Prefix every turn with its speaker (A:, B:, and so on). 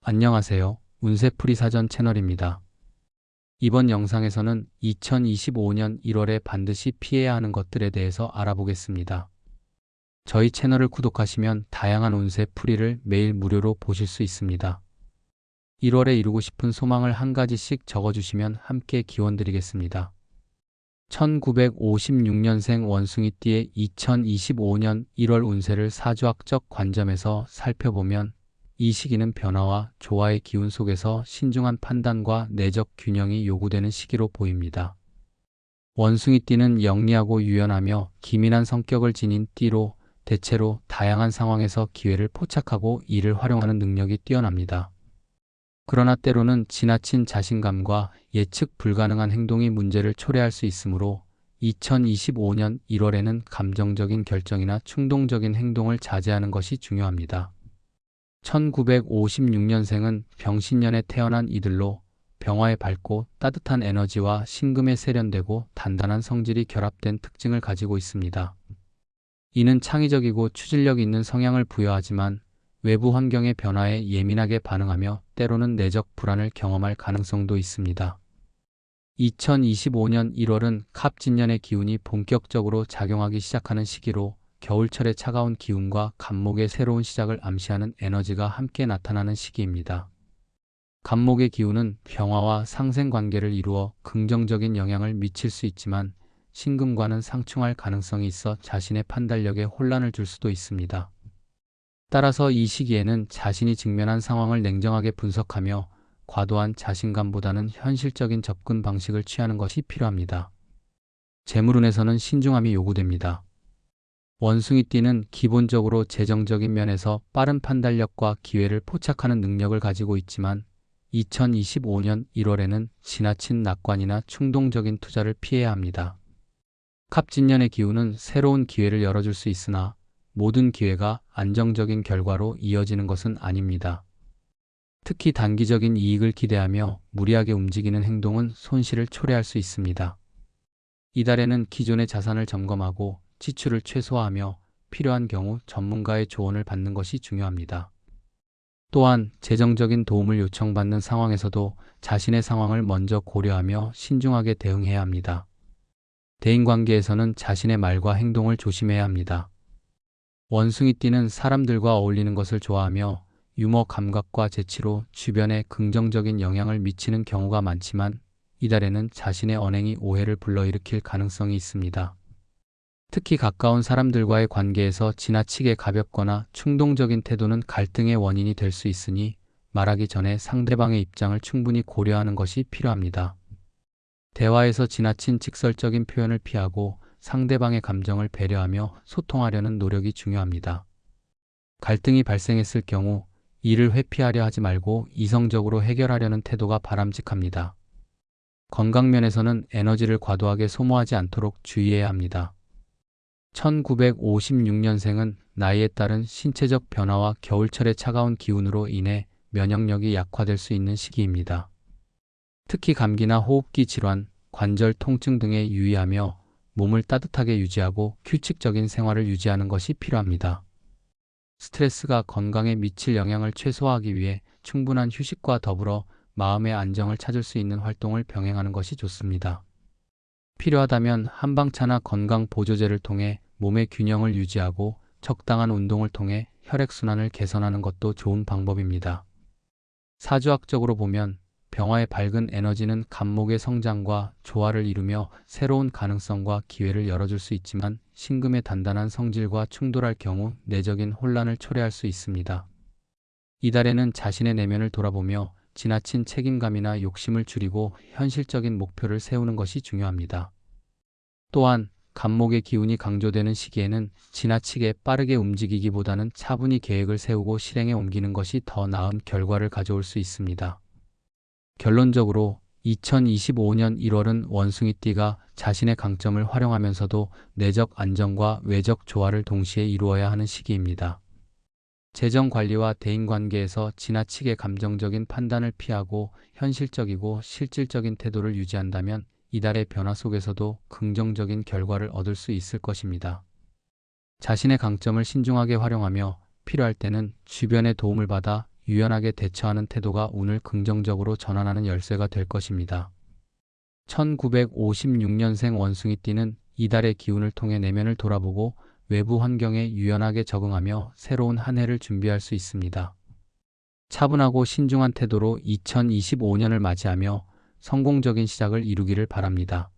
A: 안녕하세요. 운세풀이 사전 채널입니다. 이번 영상에서는 2025년 1월에 반드시 피해야 하는 것들에 대해서 알아보겠습니다. 저희 채널을 구독하시면 다양한 운세풀이를 매일 무료로 보실 수 있습니다. 1월에 이루고 싶은 소망을 한 가지씩 적어주시면 함께 기원드리겠습니다. 1956년생 원숭이띠의 2025년 1월 운세를 사주학적 관점에서 살펴보면 이 시기는 변화와 조화의 기운 속에서 신중한 판단과 내적 균형이 요구되는 시기로 보입니다. 원숭이띠는 영리하고 유연하며 기민한 성격을 지닌 띠로 대체로 다양한 상황에서 기회를 포착하고 이를 활용하는 능력이 뛰어납니다. 그러나 때로는 지나친 자신감과 예측 불가능한 행동이 문제를 초래할 수 있으므로 2025년 1월에는 감정적인 결정이나 충동적인 행동을 자제하는 것이 중요합니다. 1956년생은 병신년에 태어난 이들로 병화의 밝고 따뜻한 에너지와 신금에 세련되고 단단한 성질이 결합된 특징을 가지고 있습니다. 이는 창의적이고 추진력 있는 성향을 부여하지만 외부 환경의 변화에 예민하게 반응하며 때로는 내적 불안을 경험할 가능성도 있습니다. 2025년 1월은 갑진년의 기운이 본격적으로 작용하기 시작하는 시기로 겨울철의 차가운 기운과 갑목의 새로운 시작을 암시하는 에너지가 함께 나타나는 시기입니다. 갑목의 기운은 병화와 상생관계를 이루어 긍정적인 영향을 미칠 수 있지만 신금과는 상충할 가능성이 있어 자신의 판단력에 혼란을 줄 수도 있습니다. 따라서 이 시기에는 자신이 직면한 상황을 냉정하게 분석하며 과도한 자신감보다는 현실적인 접근 방식을 취하는 것이 필요합니다. 재물운에서는 신중함이 요구됩니다. 원숭이띠는 기본적으로 재정적인 면에서 빠른 판단력과 기회를 포착하는 능력을 가지고 있지만 2025년 1월에는 지나친 낙관이나 충동적인 투자를 피해야 합니다. 갑진년의 기운은 새로운 기회를 열어줄 수 있으나 모든 기회가 안정적인 결과로 이어지는 것은 아닙니다. 특히 단기적인 이익을 기대하며 무리하게 움직이는 행동은 손실을 초래할 수 있습니다. 이달에는 기존의 자산을 점검하고 지출을 최소화하며 필요한 경우 전문가의 조언을 받는 것이 중요합니다. 또한 재정적인 도움을 요청받는 상황에서도 자신의 상황을 먼저 고려하며 신중하게 대응해야 합니다. 대인관계에서는 자신의 말과 행동을 조심해야 합니다. 원숭이띠는 사람들과 어울리는 것을 좋아하며 유머 감각과 재치로 주변에 긍정적인 영향을 미치는 경우가 많지만 이달에는 자신의 언행이 오해를 불러일으킬 가능성이 있습니다. 특히 가까운 사람들과의 관계에서 지나치게 가볍거나 충동적인 태도는 갈등의 원인이 될 수 있으니 말하기 전에 상대방의 입장을 충분히 고려하는 것이 필요합니다. 대화에서 지나친 직설적인 표현을 피하고 상대방의 감정을 배려하며 소통하려는 노력이 중요합니다. 갈등이 발생했을 경우 이를 회피하려 하지 말고 이성적으로 해결하려는 태도가 바람직합니다. 건강면에서는 에너지를 과도하게 소모하지 않도록 주의해야 합니다. 1956년생은 나이에 따른 신체적 변화와 겨울철의 차가운 기운으로 인해 면역력이 약화될 수 있는 시기입니다. 특히 감기나 호흡기 질환, 관절 통증 등에 유의하며 몸을 따뜻하게 유지하고 규칙적인 생활을 유지하는 것이 필요합니다. 스트레스가 건강에 미칠 영향을 최소화하기 위해 충분한 휴식과 더불어 마음의 안정을 찾을 수 있는 활동을 병행하는 것이 좋습니다. 필요하다면 한방차나 건강 보조제를 통해 몸의 균형을 유지하고 적당한 운동을 통해 혈액순환을 개선하는 것도 좋은 방법입니다. 사주학적으로 보면 병화의 밝은 에너지는 갑목의 성장과 조화를 이루며 새로운 가능성과 기회를 열어줄 수 있지만 신금의 단단한 성질과 충돌할 경우 내적인 혼란을 초래할 수 있습니다. 이달에는 자신의 내면을 돌아보며 지나친 책임감이나 욕심을 줄이고 현실적인 목표를 세우는 것이 중요합니다. 또한 갑목의 기운이 강조되는 시기에는 지나치게 빠르게 움직이기보다는 차분히 계획을 세우고 실행에 옮기는 것이 더 나은 결과를 가져올 수 있습니다. 결론적으로 2025년 1월은 원숭이띠가 자신의 강점을 활용하면서도 내적 안정과 외적 조화를 동시에 이루어야 하는 시기입니다. 재정 관리와 대인관계에서 지나치게 감정적인 판단을 피하고 현실적이고 실질적인 태도를 유지한다면 이달의 변화 속에서도 긍정적인 결과를 얻을 수 있을 것입니다. 자신의 강점을 신중하게 활용하며 필요할 때는 주변의 도움을 받아 유연하게 대처하는 태도가 운을 긍정적으로 전환하는 열쇠가 될 것입니다. 1956년생 원숭이띠는 이달의 기운을 통해 내면을 돌아보고 외부 환경에 유연하게 적응하며 새로운 한 해를 준비할 수 있습니다. 차분하고 신중한 태도로 2025년을 맞이하며 성공적인 시작을 이루기를 바랍니다.